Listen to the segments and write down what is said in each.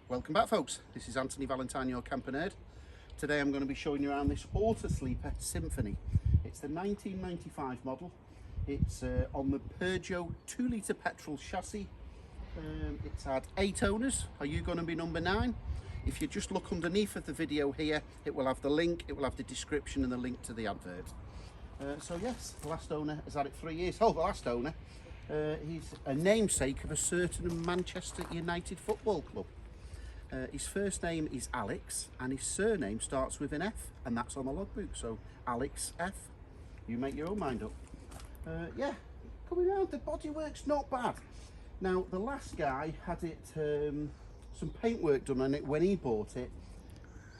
Welcome back, folks. This is Anthony Valentine, your camper nerd. Today I'm going to be showing you around this Autosleeper Symphony. It's the 1995 model. It's on the Peugeot 2-litre petrol chassis. It's had 8 owners. Are you going to be number 9? If you just look underneath of the video here, it will have the link, it will have the description and the link to the advert. So yes, the last owner has had it 3 years. Oh, the last owner, he's a namesake of a certain Manchester United football club. His first name is Alex and his surname starts with an F, and that's on the logbook, so Alex F. You make your own mind up. Yeah, coming around, the bodywork's not bad. Now, the last guy had it, some paintwork done on it when he bought it.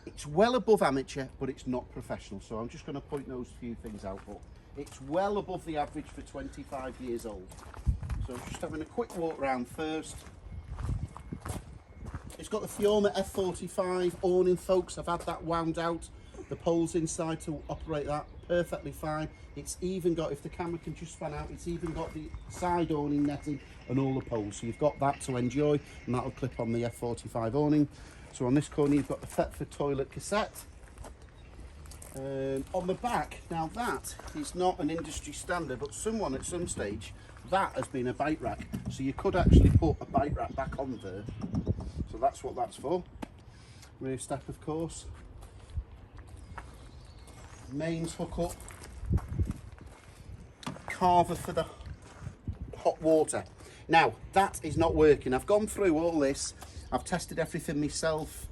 It's well above amateur, but it's not professional, so I'm just going to point those few things out. But it's well above the average for 25 years old. So I'm just having a quick walk around first. It's got the Fiona F45 awning, folks. I've had that wound out. The poles inside to operate that perfectly fine. It's even got, if the camera can just span out, it's even got the side awning netting and all the poles. So you've got that to enjoy, and that'll clip on the F45 awning. So on this corner, you've got the Thetford toilet cassette. On the back, now that is not an industry standard, but someone at some stage, that has been a bike rack. So you could actually put a bike rack back on there. So that's what that's for. Rear step, of course. Mains hook up. Carver for the hot water. Now, that is not working. I've gone through all this. I've tested everything myself.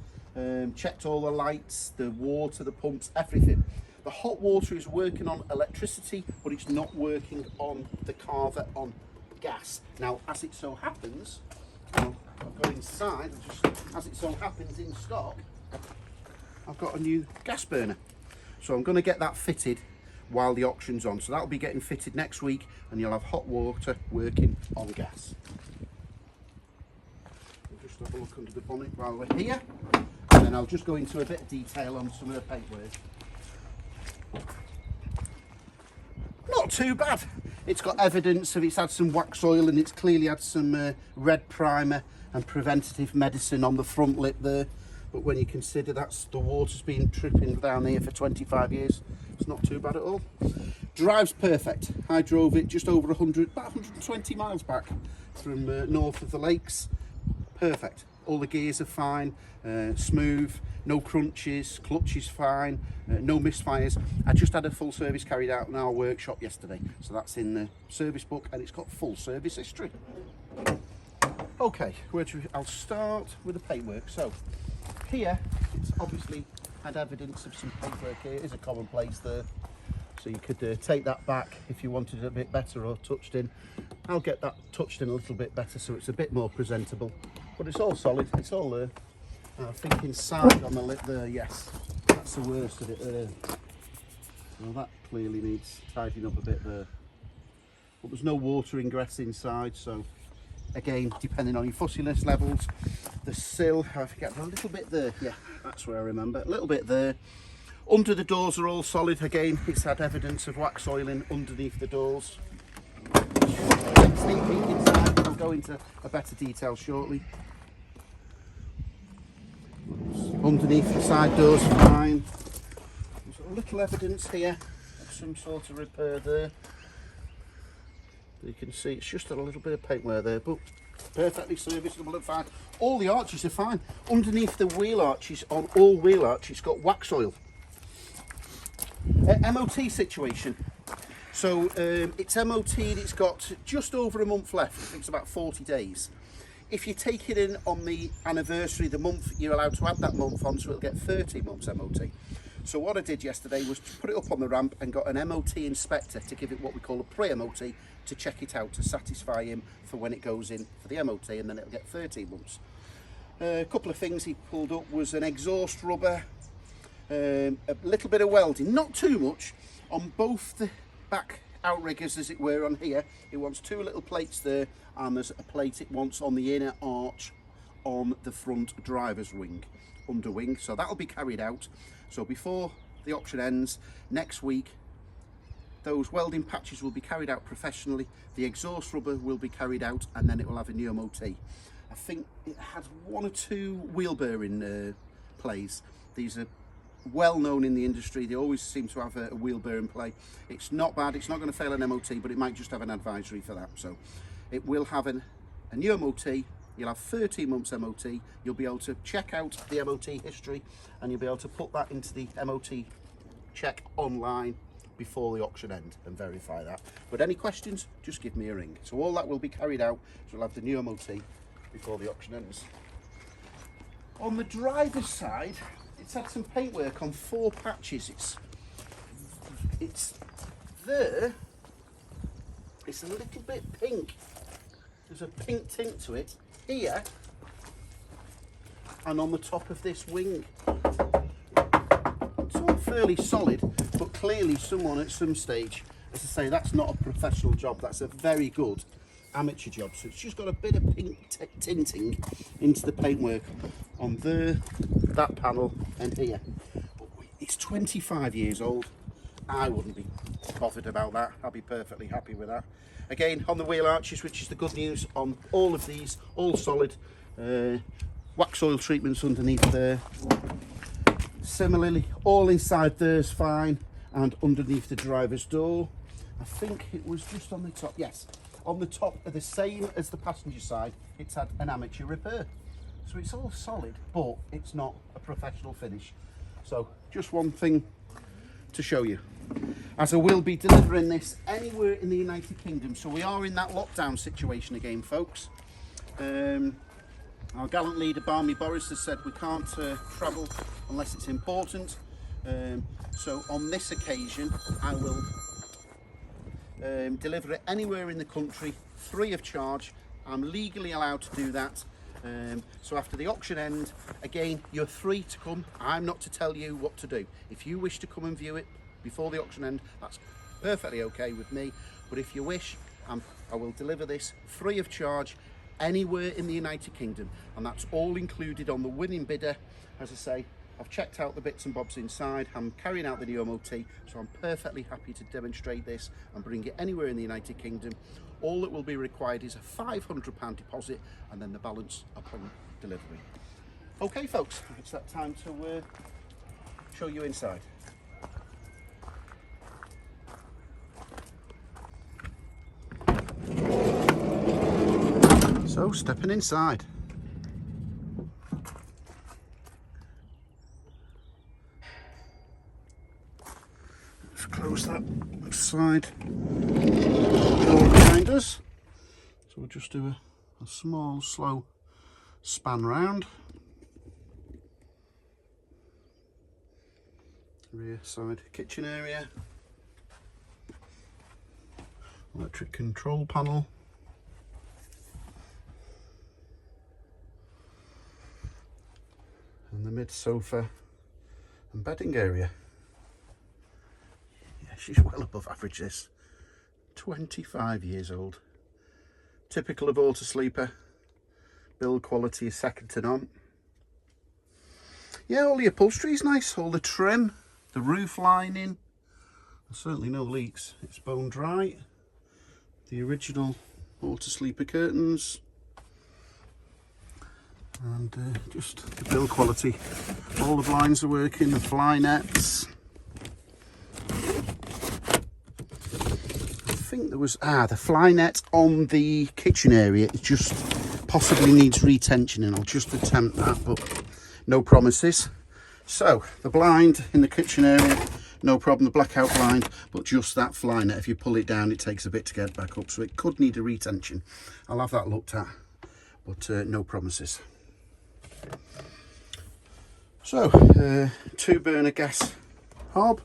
Checked all the lights, the water, the pumps, everything. The hot water is working on electricity, but it's not working on the Carver on gas. Now, as it so happens, I'll go inside, and just as it so happens in stock, I've got a new gas burner. So I'm going to get that fitted while the auction's on. So that'll be getting fitted next week, and you'll have hot water working on gas. We'll just have a look under the bonnet while we're here, and then I'll just go into a bit of detail on some of the paintwork. Not too bad. It's got evidence of it's had some wax oil, and it's clearly had some red primer and preventative medicine on the front lip there. But when you consider that's the water's been tripping down here for 25 years, it's not too bad at all. Drives perfect. I drove it just over 100, about 120 miles back from north of the lakes. Perfect. All the gears are fine, smooth, no crunches, clutch is fine, no misfires. I just had a full service carried out in our workshop yesterday, so that's in the service book, and it's got full service history. Okay, I'll start with the paintwork. So here, it's obviously had evidence of some paintwork here. It is a commonplace there, so you could take that back if you wanted it a bit better or touched in. I'll get that touched in a little bit better so it's a bit more presentable. But it's all solid, it's all there. I think inside on the lip there, yes, that's the worst of it there. Well, that clearly needs tidying up a bit there. But there's no water ingress inside, so again, depending on your fussiness levels, the sill, I forget, a little bit there, yeah, that's where I remember, a little bit there. Under the doors are all solid, again, it's had evidence of wax oiling underneath the doors. Sneak peek inside, I'll go into a better detail shortly. Underneath the side doors, fine. There's a little evidence here of some sort of repair there. You can see it's just a little bit of paintwork there, but perfectly serviceable and fine. All the arches are fine. Underneath the wheel arches, on all wheel arches, it's got wax oil. MOT situation. So it's MOT'd, it's got just over a month left. I think it's about 40 days. If you take it in on the anniversary, the month, you're allowed to add that month on, so it'll get 30 months MOT. So what I did yesterday was to put it up on the ramp and got an MOT inspector to give it what we call a pre-MOT to check it out, to satisfy him for when it goes in for the MOT, and then it'll get 13 months. A couple of things he pulled up was an exhaust rubber, a little bit of welding, not too much, on both the back outriggers as it were on here. It wants 2 little plates there, and there's a plate it wants on the inner arch on the front driver's wing, under wing, so that'll be carried out. So before the auction ends next week, those welding patches will be carried out professionally, the exhaust rubber will be carried out, and then it will have a new MOT. I think it had 1 or 2 wheel bearing plays. These are well known in the industry. They always seem to have a wheel bearing play. It's not bad, it's not going to fail an MOT, but it might just have an advisory for that. So it will have a new MOT. You'll have 13 months MOT. You'll be able to check out the MOT history, and you'll be able to put that into the MOT check online before the auction end and verify that. But any questions, just give me a ring. So all that will be carried out, so we'll have the new MOT before the auction ends. On the driver's side, it's had some paintwork on 4 patches. It's there. It's a little bit pink. There's a pink tint to it here and on the top of this wing. It's all fairly solid, but clearly someone at some stage, as I say, that's not a professional job. That's a very good amateur job. So it's just got a bit of pink tinting into the paintwork on there, that panel, and here. But it's 25 years old. I wouldn't be bothered about that. I'll be perfectly happy with that. Again, on the wheel arches, which is the good news on all of these, all solid. Wax oil treatments underneath there. Similarly, all inside there's fine, and underneath the driver's door. I think it was just on the top. Yes, on the top are the same as the passenger side. It's had an amateur repair. So it's all solid, but it's not a professional finish. So just one thing to show you, as I will be delivering this anywhere in the United Kingdom. So we are in that lockdown situation again, folks. Our gallant leader Barmy Boris has said we can't travel unless it's important. So on this occasion I will deliver it anywhere in the country free of charge. I'm legally allowed to do that. So after the auction end, again, you're free to come. I'm not to tell you what to do. If you wish to come and view it before the auction end, that's perfectly okay with me. But if you wish, I will deliver this free of charge anywhere in the United Kingdom, and that's all included on the winning bidder. As I say, I've checked out the bits and bobs inside. I'm carrying out the new MOT, so I'm perfectly happy to demonstrate this and bring it anywhere in the United Kingdom. All that will be required is a £500 deposit, and then the balance upon delivery. Okay, folks, it's that time to show you inside. So, stepping inside. Let's close that side door behind us. So we'll just do a small, slow span round. Rear side kitchen area. Electric control panel. And the mid sofa and bedding area. Yeah, she's well above average, this. 25 years old. Typical of Autosleeper. Build quality is second to none. Yeah, all the upholstery is nice, all the trim, the roof lining. There's certainly no leaks. It's bone dry. The original Autosleeper curtains. And just the build quality. All the blinds are working, the fly nets. I think there was, the fly net on the kitchen area. It just possibly needs retention, and I'll just attempt that, but no promises. So the blind in the kitchen area, no problem, the blackout blind, but just that fly net, if you pull it down, it takes a bit to get back up, so it could need a retention. I'll have that looked at, but no promises. So, 2 burner gas hob,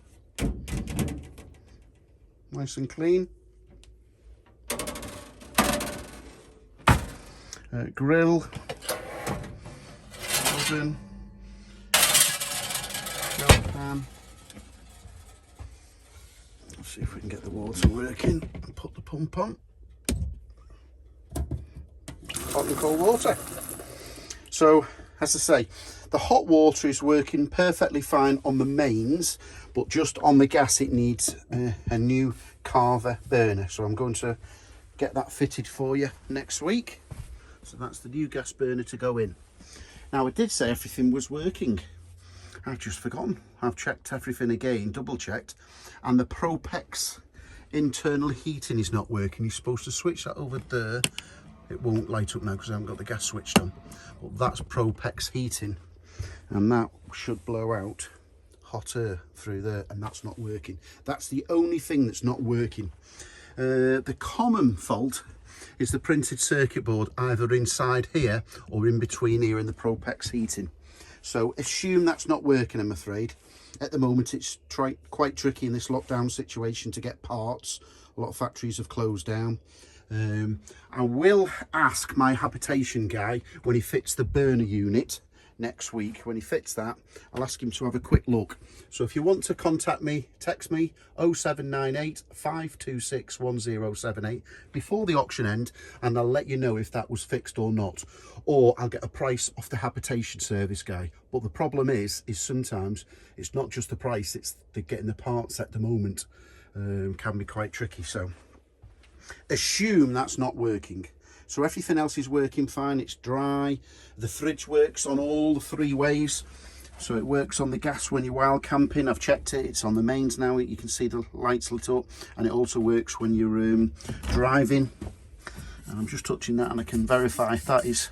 nice and clean. Grill, oven, pan. Let's see if we can get the water working and put the pump on. Hot and cold water. So, as I say, the hot water is working perfectly fine on the mains, but just on the gas it needs a new Carver burner. So I'm going to get that fitted for you next week. So that's the new gas burner to go in. Now I did say everything was working. I've just forgotten. I've checked everything again, double checked, and the Propex internal heating is not working. You're supposed to switch that over there. It won't light up now because I haven't got the gas switched on. But that's Propex heating, and that should blow out hot air through there, and that's not working. That's the only thing that's not working. The common fault is the printed circuit board, either inside here or in between here in the Propex heating. So assume that's not working, I'm afraid. At the moment it's quite tricky in this lockdown situation to get parts. A lot of factories have closed down. I will ask my habitation guy when he fits the burner unit next week. When he fits that, I'll ask him to have a quick look. So if you want to contact me, text me 0798 526 1078 before the auction end, and I'll let you know if that was fixed or not, or I'll get a price off the habitation service guy. But the problem is sometimes it's not just the price, it's the getting the parts at the moment can be quite tricky. So assume that's not working. So everything else is working fine, it's dry. The fridge works on all the 3 ways. So it works on the gas when you're wild camping. I've checked it, it's on the mains now. You can see the lights lit up, and it also works when you're driving. And I'm just touching that and I can verify that is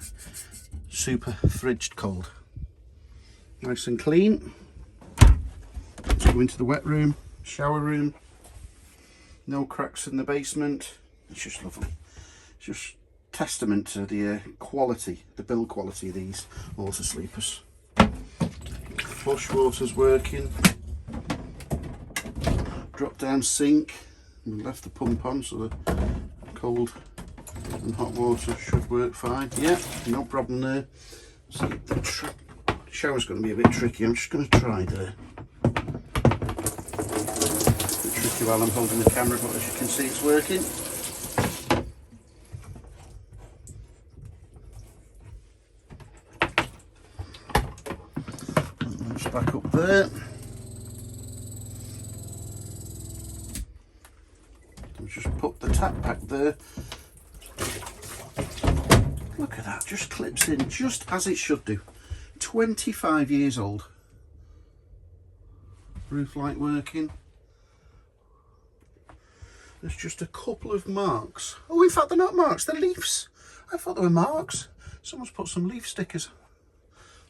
super fridged cold. Nice and clean. Let's go into the wet room, shower room. No cracks in the basement. It's just lovely. It's just testament to the quality, the build quality of these Autosleepers. Flush water's working. Drop down sink. We left the pump on so the cold and hot water should work fine. Yeah, no problem there. So the shower's going to be a bit tricky. I'm just going to try there. A bit tricky while I'm holding the camera, but as you can see it's working. Back up there. I'll just put the tap back there. Look at that, just clips in just as it should do. 25 years old. Roof light working. There's just a couple of marks. Oh, in fact they're not marks, they're leaves. I thought they were marks. Someone's put some leaf stickers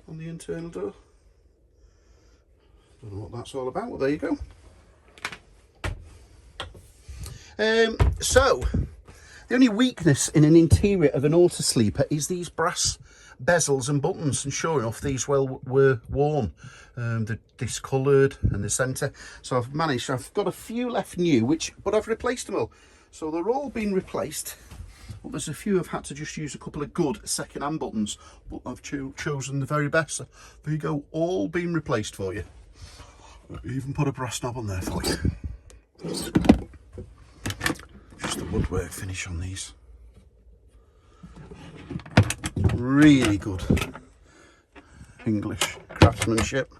on the internal door. Don't know what that's all about. Well, there you go. So the only weakness in an interior of an Autosleeper is these brass bezels and buttons, and sure enough these were worn. They're discoloured in the centre, so I've got a few left new, but I've replaced them all, so they're all been replaced. Well, there's a few I've had to just use a couple of good second-hand buttons, but I've chosen the very best. So there you go, all been replaced for you. Even put a brass knob on there for you. Just the woodwork finish on these. Really good English craftsmanship.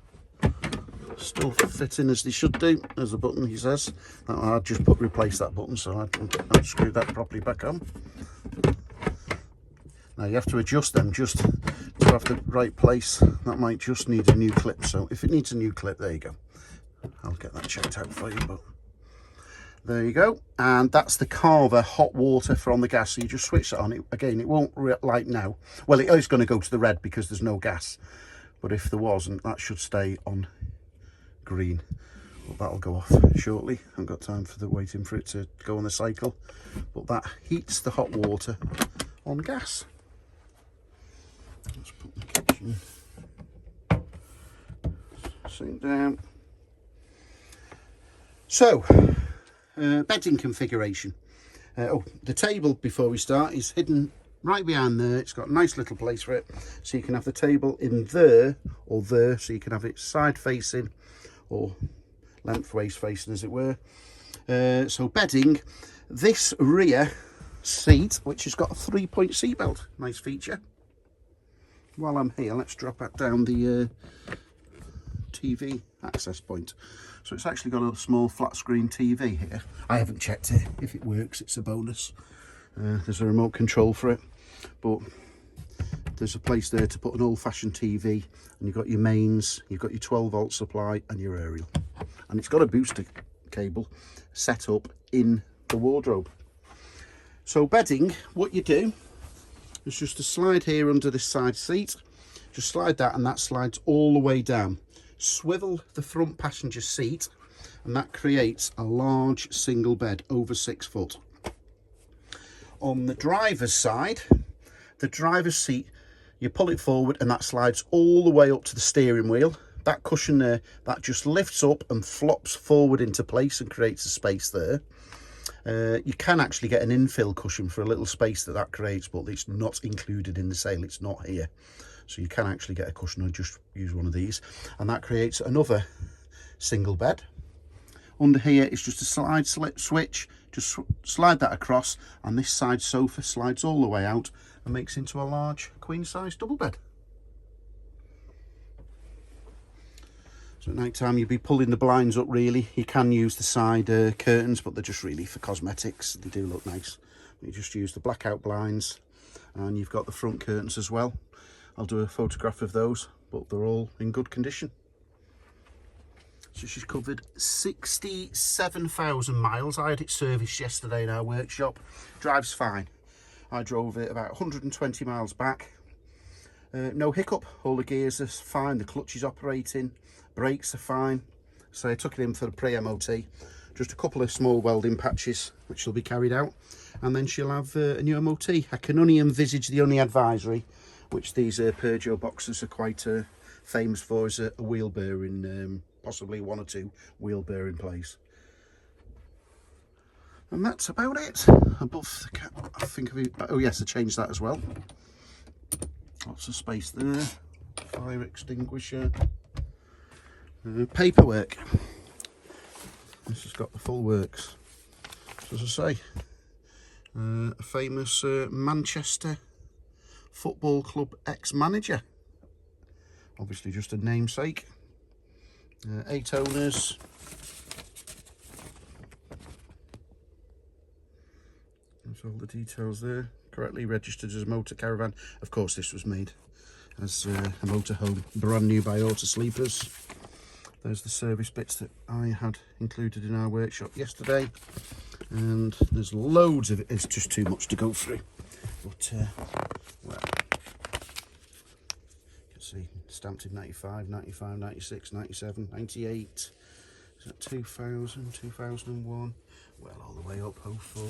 Still fitting as they should do. There's a button, he says. I'd just replace that button, so I'd screw that properly back on. Now you have to adjust them just to have the right place. That might just need a new clip, so if it needs a new clip, there you go. I'll get that checked out for you, but there you go. And that's the Carver hot water from the gas, so you just switch it on. Again, it won't light now. Well, it is going to go to the red because there's no gas, but if there wasn't, that should stay on green. Well, that'll go off shortly. I haven't got time for waiting for it to go on the cycle, but that heats the hot water on gas. Let's put the kitchen sink down. So, bedding configuration. The table, before we start, is hidden right behind there. It's got a nice little place for it, so you can have the table in there or there, so you can have it side facing or lengthways facing, as it were. So bedding, this rear seat, which has got a 3-point seat belt, nice feature. While I'm here, let's drop that down the TV access point. So it's actually got a small flat screen TV here. I haven't checked it. If it works, it's a bonus. There's a remote control for it, but there's a place there to put an old-fashioned TV, and you've got your mains, you've got your 12-volt supply and your aerial, and it's got a booster cable set up in the wardrobe. So bedding, what you do is just a slide here under this side seat, just slide that, and that slides all the way down. Swivel the front passenger seat, and that creates a large single bed over 6 foot. On the driver's side, the driver's seat, you pull it forward and that slides all the way up to the steering wheel. That cushion there, that just lifts up and flops forward into place and creates a space there. You can actually get an infill cushion for a little space that creates, but it's not included in the sale. It's not here. So you can actually get a cushion and just use one of these. And that creates another single bed. Under here is just a slide switch. Just slide that across, and this side sofa slides all the way out and makes into a large queen size double bed. So at night time you'd be pulling the blinds up really. You can use the side curtains, but they're just really for cosmetics. They do look nice. You just use the blackout blinds, and you've got the front curtains as well. I'll do a photograph of those, but they're all in good condition. So she's covered 67,000 miles. I had it serviced yesterday in our workshop. Drives fine. I drove it about 120 miles back. No hiccup. All the gears are fine. The clutch is operating. Brakes are fine. So I took it in for the pre-MOT. Just a couple of small welding patches which will be carried out. And then she'll have a new MOT. I can only envisage the only advisory, which these Peugeot boxes are quite famous for, is a wheel bearing, possibly 1 or 2 wheel bearing plays. And that's about it. Above the cap, I think of it. Oh yes, I changed that as well. Lots of space there. Fire extinguisher. Paperwork. This has got the full works. So as I say, a famous Manchester Football Club ex-manager. Obviously just a namesake. 8 owners. There's all the details there. Correctly registered as a motor caravan. Of course this was made as a motorhome, brand new by Autosleepers. There's the service bits that I had included in our workshop yesterday. And there's loads of it. It's just too much to go through. But, well, you can see stamped in 95, 95, 96, 97, 98. Is that 2000, 2001? Well, all the way up, 04.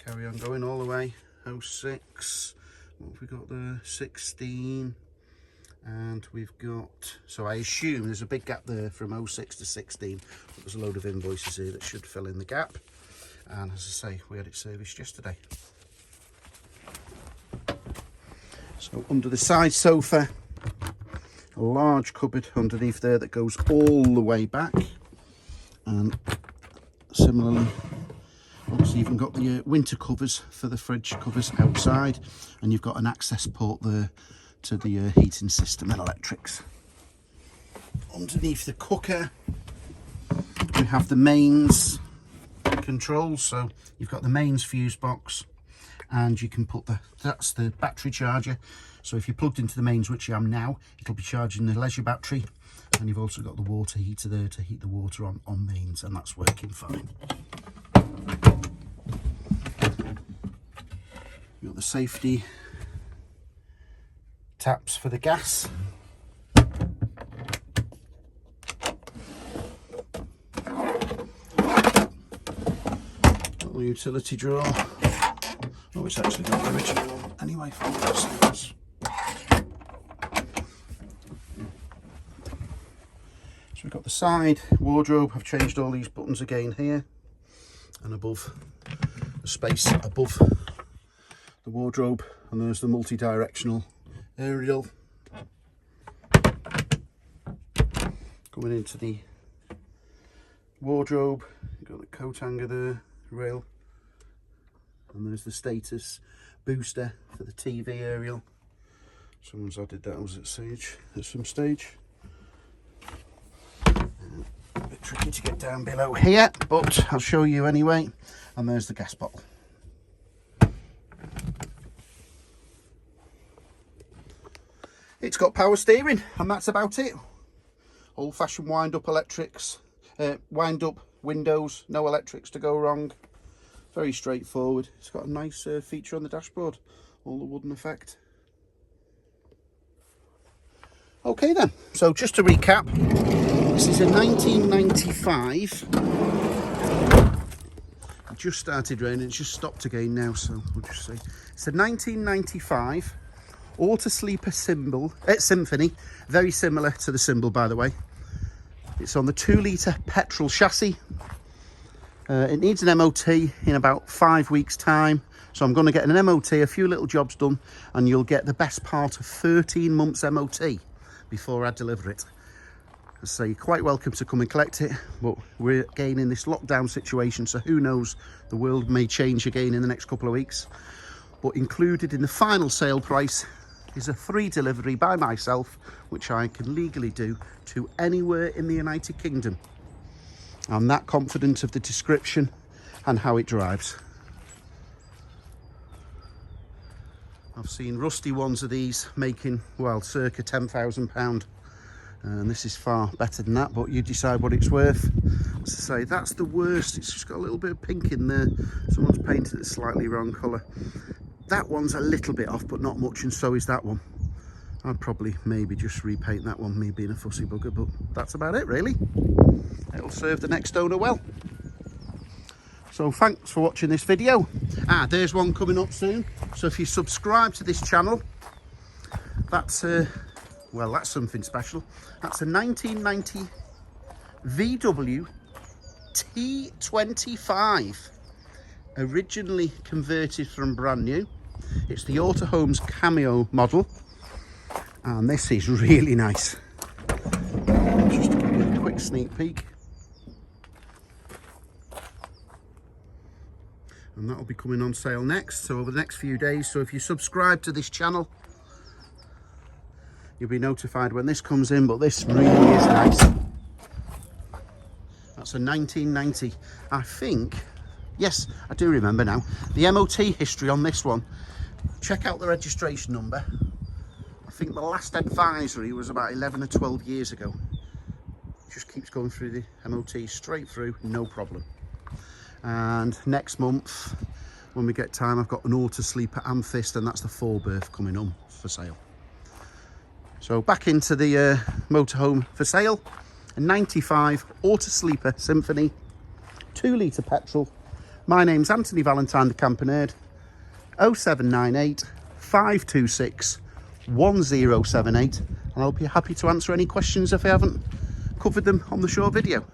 Carry on going all the way. 06. What have we got there? 16. And we've got, so I assume there's a big gap there from 06 to 16, but there's a load of invoices here that should fill in the gap. And as I say, we had it serviced yesterday. So under the side sofa, a large cupboard underneath there that goes all the way back. And similarly, obviously you've got the winter covers for the fridge covers outside, and you've got an access port there to the heating system and electrics. Underneath the cooker, we have the mains controls. So you've got the mains fuse box, and you can put that's the battery charger. So if you're plugged into the mains, which I am now, it'll be charging the leisure battery. And you've also got the water heater there to heat the water on mains, and that's working fine. You've got the safety taps for the gas. Little utility drawer. Oh, it's actually got the original one anyway from upstairs. So we've got the side wardrobe. I've changed all these buttons again here, and above the space above the wardrobe, and there's the multi-directional aerial coming into the wardrobe. You've got the coat hanger there, rail, and there's the status booster for the TV aerial. Someone's added that at some stage. A bit tricky to get down below here, but I'll show you anyway. And there's the gas bottle. It's got power steering, and that's about it. Old-fashioned wind-up electrics, wind-up windows, no electrics to go wrong. Very straightforward. It's got a nice feature on the dashboard, all the wooden effect. Okay then, so just to recap, this is a 1995. It just started raining, it's just stopped again now, so we'll just see. It's a 1995 Autosleeper Symphony, very similar to the symbol, by the way. It's on the 2-litre petrol chassis. It needs an MOT in about 5 weeks' time, so I'm going to get an MOT, a few little jobs done, and you'll get the best part of 13 months MOT before I deliver it. So you're quite welcome to come and collect it, but we're again in this lockdown situation, so who knows, the world may change again in the next couple of weeks. But included in the final sale price is a free delivery by myself, which I can legally do to anywhere in the United Kingdom. I'm that confident of the description and how it drives. I've seen rusty ones of these making, well, circa £10,000, and this is far better than that, but you decide what it's worth. As I say, that's the worst. It's just got a little bit of pink in there. Someone's painted it slightly wrong colour. That one's a little bit off, but not much, and so is that one. I'd probably maybe just repaint that one, me being a fussy bugger, but that's about it really. It'll serve the next owner well. So thanks for watching this video. There's one coming up soon. So if you subscribe to this channel, that's well, that's something special. That's a 1990 VW T25, originally converted from brand new. It's the Autohome's Cameo model, and this is really nice. Just to give you a quick sneak peek. And that'll be coming on sale next, so over the next few days. So if you subscribe to this channel, you'll be notified when this comes in, but this really is nice. That's a 1990, I think. Yes, I do remember now. The MOT history on this one, check out the registration number. I think the last advisory was about 11 or 12 years ago. It just keeps going through the MOT straight through, no problem. And next month, when we get time, I've got an Autosleeper Amethyst, and that's the 4-berth coming on for sale. So back into the motorhome for sale. A 95 Autosleeper Symphony, 2-litre petrol. My name's Anthony Valentine, the Camper Nerd. 0798 526 1078, and I'll be happy to answer any questions if I haven't covered them on the short video.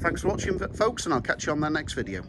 Thanks for watching, folks, and I'll catch you on the next video.